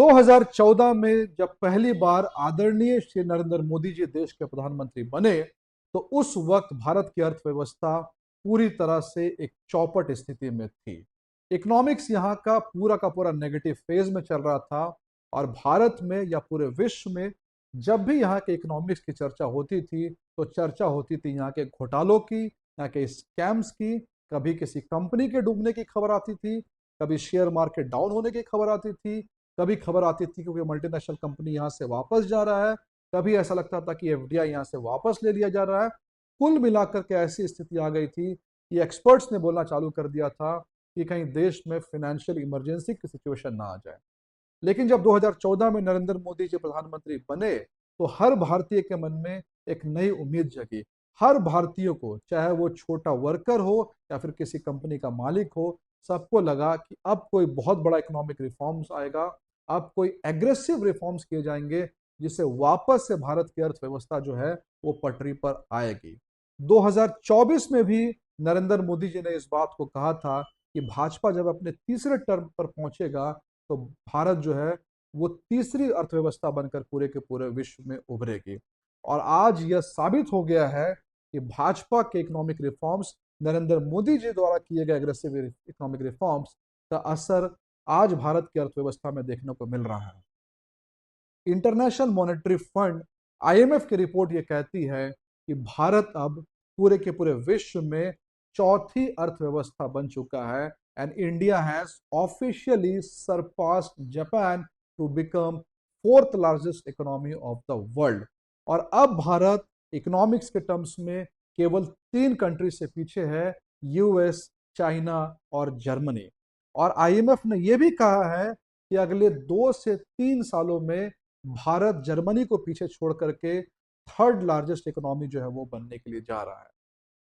2014 में जब पहली बार आदरणीय श्री नरेंद्र मोदी जी देश के प्रधानमंत्री बने, तो उस वक्त भारत की अर्थव्यवस्था पूरी तरह से एक चौपट स्थिति में थी। इकोनॉमिक्स यहाँ का पूरा नेगेटिव फेज में चल रहा था। और भारत में या पूरे विश्व में जब भी यहाँ के इकोनॉमिक्स की चर्चा होती थी, तो चर्चा होती थी यहाँ के घोटालों की, यहाँ के स्कैम्स की। कभी किसी कंपनी के डूबने की खबर आती थी, कभी शेयर मार्केट डाउन होने की खबर आती थी, कभी खबर आती थी क्योंकि मल्टीनेशनल कंपनी यहाँ से वापस जा रहा है, कभी ऐसा लगता था कि एफडीआई यहाँ से वापस ले लिया जा रहा है। कुल मिलाकर के ऐसी स्थिति आ गई थी कि एक्सपर्ट्स ने बोलना चालू कर दिया था कि कहीं देश में फाइनेंशियल इमरजेंसी की सिचुएशन ना आ जाए। लेकिन जब 2014 में नरेंद्र मोदी जी प्रधानमंत्री बने, तो हर भारतीय के मन में एक नई उम्मीद जगी। हर भारतीय को, चाहे वो छोटा वर्कर हो या फिर किसी कंपनी का मालिक हो, सबको लगा कि अब कोई बहुत बड़ा इकोनॉमिक रिफॉर्म्स आएगा, अब कोई एग्रेसिव रिफॉर्म्स किए जाएंगे, जिससे वापस से भारत की अर्थव्यवस्था जो है वो पटरी पर आएगी। 2024 में भी नरेंद्र मोदी जी ने इस बात को कहा था कि भाजपा जब अपने तीसरे टर्म पर पहुंचेगा, तो भारत जो है वो तीसरी अर्थव्यवस्था बनकर पूरे के पूरे विश्व में उभरेगी। और आज यह साबित हो गया है कि भाजपा के इकोनॉमिक रिफॉर्म्स, नरेंद्र मोदी जी द्वारा किए गए एग्रेसिव इकोनॉमिक रिफॉर्म्स का असर आज भारत की अर्थव्यवस्था में देखने को मिल रहा है। इंटरनेशनल मॉनेटरी फंड आईएमएफ की रिपोर्ट ये कहती है कि भारत अब पूरे के पूरे विश्व में चौथी अर्थव्यवस्था बन चुका है, and India has officially surpassed Japan to become fourth largest economy of the world. और अब भारत इकोनॉमिक्स के टर्म्स में केवल 3 कंट्री से पीछे है, यूएस, चाइना और जर्मनी। और आईएमएफ ने यह भी कहा है कि अगले 2 से 3 सालों में भारत जर्मनी को पीछे छोड़ करके थर्ड लार्जेस्ट इकोनॉमी जो है वो बनने के लिए जा रहा है।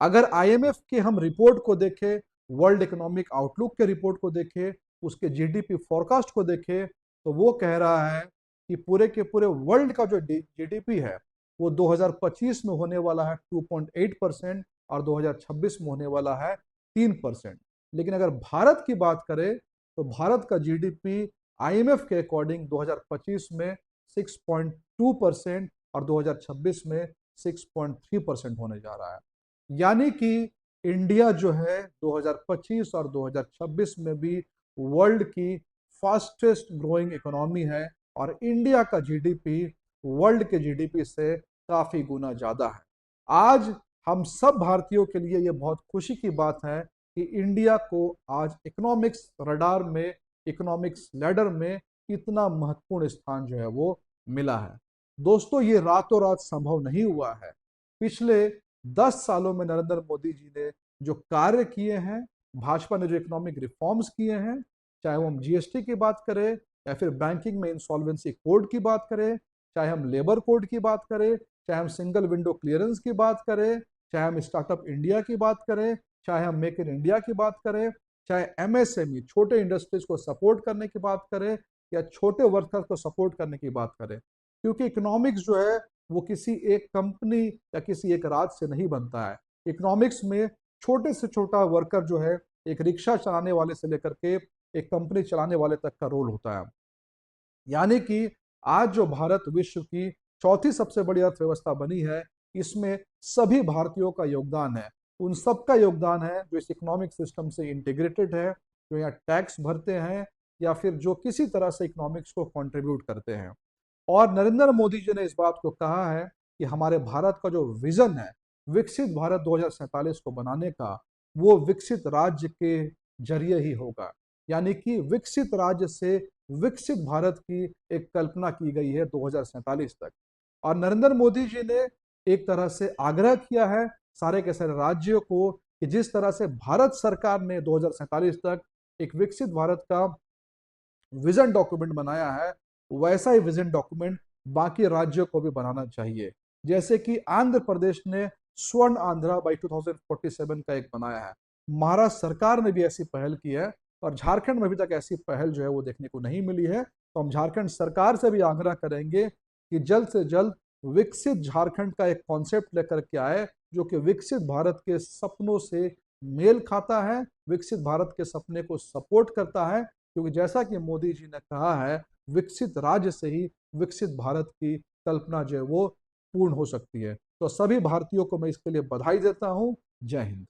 अगर आईएमएफ के हम रिपोर्ट को देखें, वर्ल्ड इकोनॉमिक आउटलुक के रिपोर्ट को देखें, उसके जीडीपी फोरकास्ट को देखें, तो वो कह रहा है कि पूरे के पूरे वर्ल्ड का जो जीडीपी है वो 2025 में होने वाला है 2.8% और 2026 में होने वाला है 3%। लेकिन अगर भारत की बात करें, तो भारत का जीडीपी आईएमएफ के अकॉर्डिंग 2025 में 6.2% और 2026 में 6.3% होने जा रहा है। यानी कि इंडिया जो है 2025 और 2026 में भी वर्ल्ड की फास्टेस्ट ग्रोइंग इकोनॉमी है, और इंडिया का जीडीपी वर्ल्ड के जीडीपी से काफी गुना ज्यादा है। आज हम सब भारतीयों के लिए यह बहुत खुशी की बात है कि इंडिया को आज इकोनॉमिक्स रडार में, इकोनॉमिक्स लैडर में इतना महत्वपूर्ण स्थान जो है वो मिला है। दोस्तों, ये रातों रात संभव नहीं हुआ है। पिछले 10 सालों में नरेंद्र मोदी जी ने जो कार्य किए हैं, भाजपा ने जो इकोनॉमिक रिफॉर्म्स किए हैं, चाहे वो हम जीएसटी की बात करें या फिर बैंकिंग में इंसॉल्वेंसी कोड की बात करें, चाहे हम लेबर कोड की बात करें, चाहे हम सिंगल विंडो क्लियरेंस की बात करें, चाहे हम स्टार्टअप इंडिया की बात करें, चाहे हम मेक इन इंडिया की बात करें, चाहे एमएसएमई छोटे इंडस्ट्रीज को सपोर्ट करने की बात करें या छोटे वर्कर्स को सपोर्ट करने की बात करें। क्योंकि इकोनॉमिक्स जो है वो किसी एक कंपनी या किसी एक राज्य से नहीं बनता है। इकोनॉमिक्स में छोटे से छोटा वर्कर जो है, एक रिक्शा चलाने वाले से लेकर के एक कंपनी चलाने वाले तक का रोल होता है। यानी कि आज जो भारत विश्व की चौथी सबसे बड़ी अर्थव्यवस्था बनी है, इसमें सभी भारतीयों का योगदान है। उन सबका योगदान है जो इस इकोनॉमिक सिस्टम से इंटीग्रेटेड है, जो यहाँ टैक्स भरते हैं या फिर जो किसी तरह से इकोनॉमिक्स को कंट्रीब्यूट करते हैं। और नरेंद्र मोदी जी ने इस बात को कहा है कि हमारे भारत का जो विजन है विकसित भारत 2047 को बनाने का, वो विकसित राज्य के जरिए ही होगा। यानी कि विकसित राज्य से विकसित भारत की एक कल्पना की गई है 2047 तक। और नरेंद्र मोदी जी ने एक तरह से आग्रह किया है सारे के सारे राज्यों को कि जिस तरह से भारत सरकार ने 2047 तक एक विकसित भारत का विजन डॉक्यूमेंट बनाया है, वैसा ही विजन डॉक्यूमेंट बाकी राज्यों को भी बनाना चाहिए। जैसे कि आंध्र प्रदेश ने स्वर्ण आंध्रा बाई 2047 का एक बनाया है, महाराष्ट्र सरकार ने भी ऐसी पहल की है, और झारखंड में अभी तक ऐसी पहल जो है वो देखने को नहीं मिली है। तो हम झारखंड सरकार से भी आग्रह करेंगे कि जल्द से जल्द विकसित झारखंड का एक कॉन्सेप्ट लेकर के आए, जो कि विकसित भारत के सपनों से मेल खाता है, विकसित भारत के सपने को सपोर्ट करता है। क्योंकि जैसा कि मोदी जी ने कहा है, विकसित राज्य से ही विकसित भारत की कल्पना जो है वो पूर्ण हो सकती है। तो सभी भारतीयों को मैं इसके लिए बधाई देता हूं। जय हिंद।